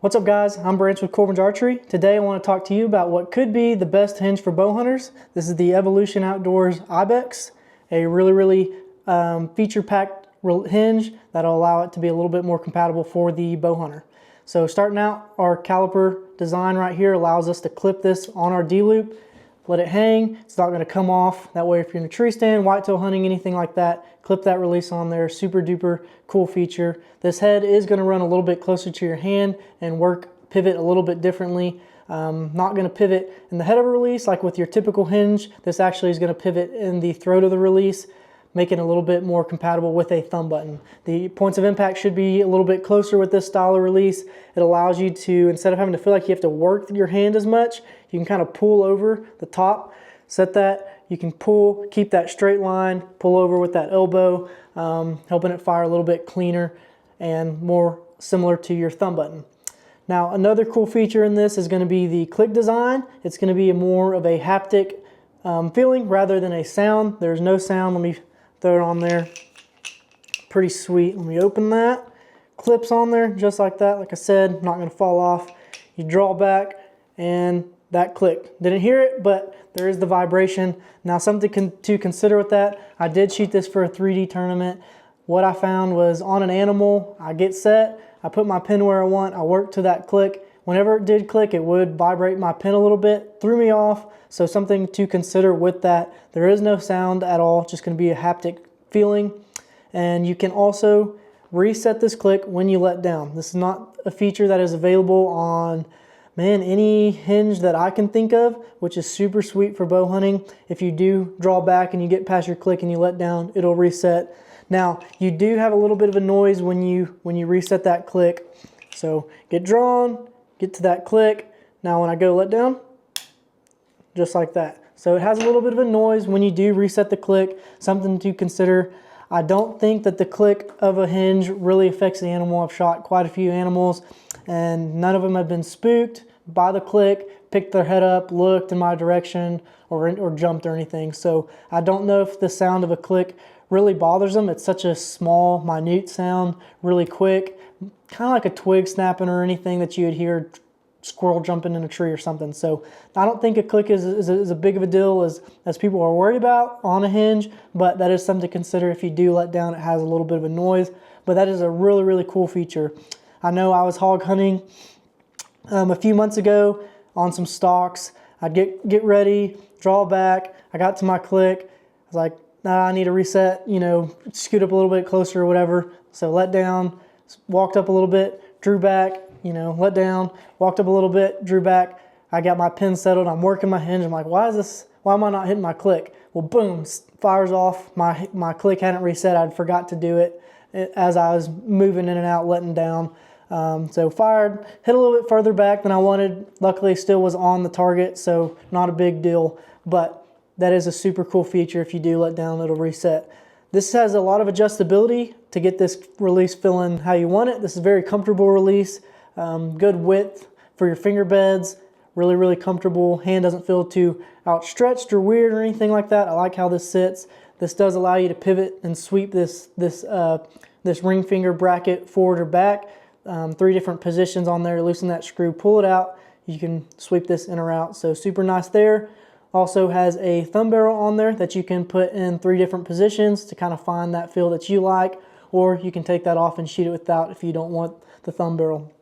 What's up guys, I'm Branch with Corbin's Archery. Today I want to talk to you about what could be the best hinge for bow hunters. This is the Evolution Outdoors Ibex, a really feature-packed hinge that'll allow it to be a little bit more compatible for the bow hunter. So starting out, our caliper design right here allows us to clip this on our D-loop, let it hang. It's not going to come off. That way if you're in a tree stand, whitetail hunting, anything like that, clip that release on there. Super duper cool feature. This head is going to run a little bit closer to your hand and pivot a little bit differently. Not going to pivot in the head of a release like with your typical hinge. This actually is going to pivot in the throat of the release, making it a little bit more compatible with a thumb button. The points of impact should be a little bit closer with this style of release. It allows you to, instead of having to feel like you have to work your hand as much, you can kind of pull over the top, set that, you can pull, keep that straight line, pull over with that elbow, helping it fire a little bit cleaner and more similar to your thumb button. Now another cool feature in this is going to be the click design. It's going to be more of a haptic feeling rather than a sound. There's no sound. Let me throw it on there. Pretty sweet. Let me open that. Clips on there just like that. Like I said, not going to fall off. You draw back and that click. Didn't hear it, but there is the vibration. Now something to consider with that. I did shoot this for a 3D tournament. What I found was on an animal, I get set, I put my pin where I want, I work to that click. Whenever it did click, it would vibrate my pin a little bit, threw me off. So something to consider with that. There is no sound at all, just going to be a haptic feeling. And you can also reset this click when you let down. This is not a feature that is available on any hinge that I can think of, which is super sweet for bow hunting. If you do draw back and you get past your click and you let down, it'll reset. Now, you do have a little bit of a noise when you reset that click. So get drawn, get to that click. Now when I go let down, just like that. So it has a little bit of a noise when you do reset the click, something to consider. I don't think that the click of a hinge really affects the animal. I've shot quite a few animals and none of them have been spooked by the click, picked their head up, looked in my direction, or jumped or anything. So I don't know if the sound of a click really bothers them. It's such a small, minute sound, really quick, kind of like a twig snapping or anything that you would hear squirrel jumping in a tree or something. So I don't think a click is as big of a deal as people are worried about on a hinge, but that is something to consider. If you do let down, it has a little bit of a noise, but that is a really cool feature. I know I was hog hunting a few months ago on some stalks. I'd get ready, draw back. I got to my click. I was like, nah, I need to reset, scoot up a little bit closer or whatever. So let down, walked up a little bit, drew back, let down, walked up a little bit, drew back. I got my pin settled. I'm working my hinge. I'm like, why am I not hitting my click? Well, boom, fires off. My click hadn't reset. I'd forgot to do it as I was moving in and out, letting down. So fired, hit a little bit further back than I wanted. Luckily still was on the target, so not a big deal, but that is a super cool feature. If you do let down, it'll reset. This has a lot of adjustability to get this release feeling how you want it. This is a very comfortable release, good width for your finger beds, really comfortable. Hand doesn't feel too outstretched or weird or anything like that. I like how this sits. This does allow you to pivot and sweep this ring finger bracket forward or back. 3 different positions on there. Loosen that screw, pull it out. You can sweep this in or out. So super nice there. Also has a thumb barrel on there that you can put in 3 different positions to kind of find that feel that you like, or you can take that off and shoot it without if you don't want the thumb barrel.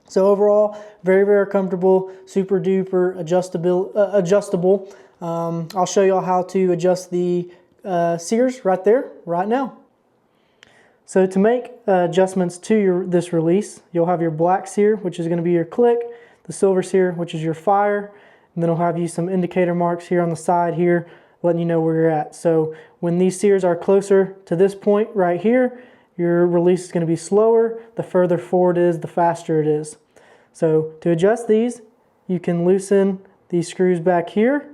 So overall, very comfortable, super duper adjustable. I'll show you all how to adjust the sears right now. So to make adjustments to this release, you'll have your black sear, which is going to be your click, the silver sear, which is your fire, and then it'll have you some indicator marks here on the side here, letting you know where you're at. So when these sears are closer to this point right here, your release is going to be slower. The further forward it is, the faster it is. So to adjust these, you can loosen these screws back here.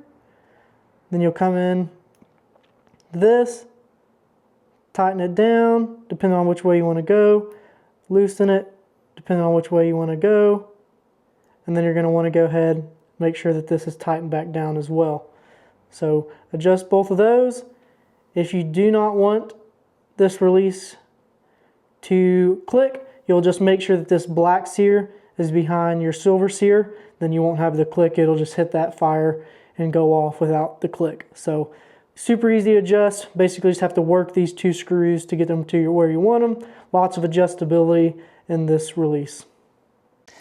Then you'll come in this, tighten it down depending on which way you want to go, loosen it depending on which way you want to go, and then you're going to want to go ahead, make sure that this is tightened back down as well. So adjust both of those. If you do not want this release to click, you'll just make sure that this black sear is behind your silver sear, then you won't have the click. It'll just hit that fire and go off without the click. So super easy to adjust. Basically just have to work these 2 screws to get them to where you want them. Lots of adjustability in this release.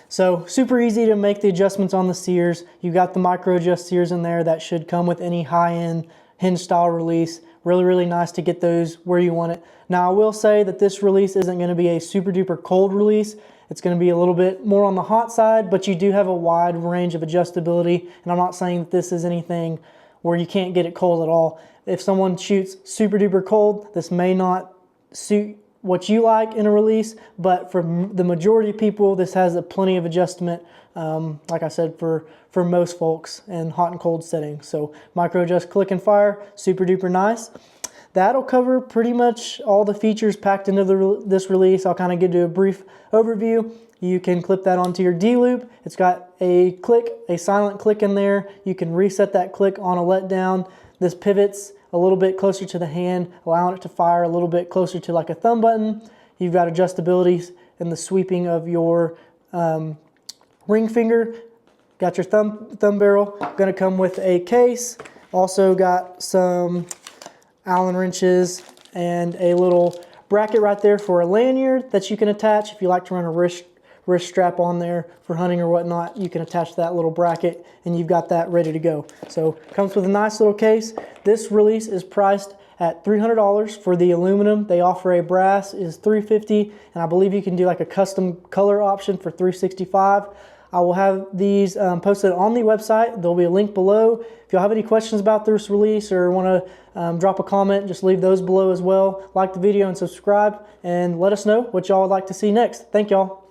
So super easy to make the adjustments on the sears. You got the micro adjust sears in there that should come with any high-end Hinge style release. Really nice to get those where you want it. Now I will say that this release isn't going to be a super duper cold release. It's going to be a little bit more on the hot side, but you do have a wide range of adjustability. And I'm not saying that this is anything where you can't get it cold at all. If someone shoots super duper cold, this may not suit what you like in a release, but for the majority of people, this has plenty of adjustment, like I said, for most folks in hot and cold settings. So micro adjust, click and fire, super duper nice. That'll cover pretty much all the features packed into this release. I'll kind of give you a brief overview. You can clip that onto your D-loop. It's got a click, a silent click in there. You can reset that click on a letdown. This pivots a little bit closer to the hand, allowing it to fire a little bit closer to like a thumb button. You've got adjustabilities in the sweeping of your ring finger. Got your thumb barrel. Going to come with a case. Also got some Allen wrenches and a little bracket right there for a lanyard that you can attach. If you like to run a wrist strap on there for hunting or whatnot, you can attach that little bracket and you've got that ready to go. So comes with a nice little case. This release is priced at $300 for the aluminum. They offer a brass is $350, and I believe you can do like a custom color option for $365. I will have these posted on the website. There'll be a link below. If y'all have any questions about this release or want to drop a comment, just leave those below as well. Like the video and subscribe, and let us know what y'all would like to see next. Thank y'all.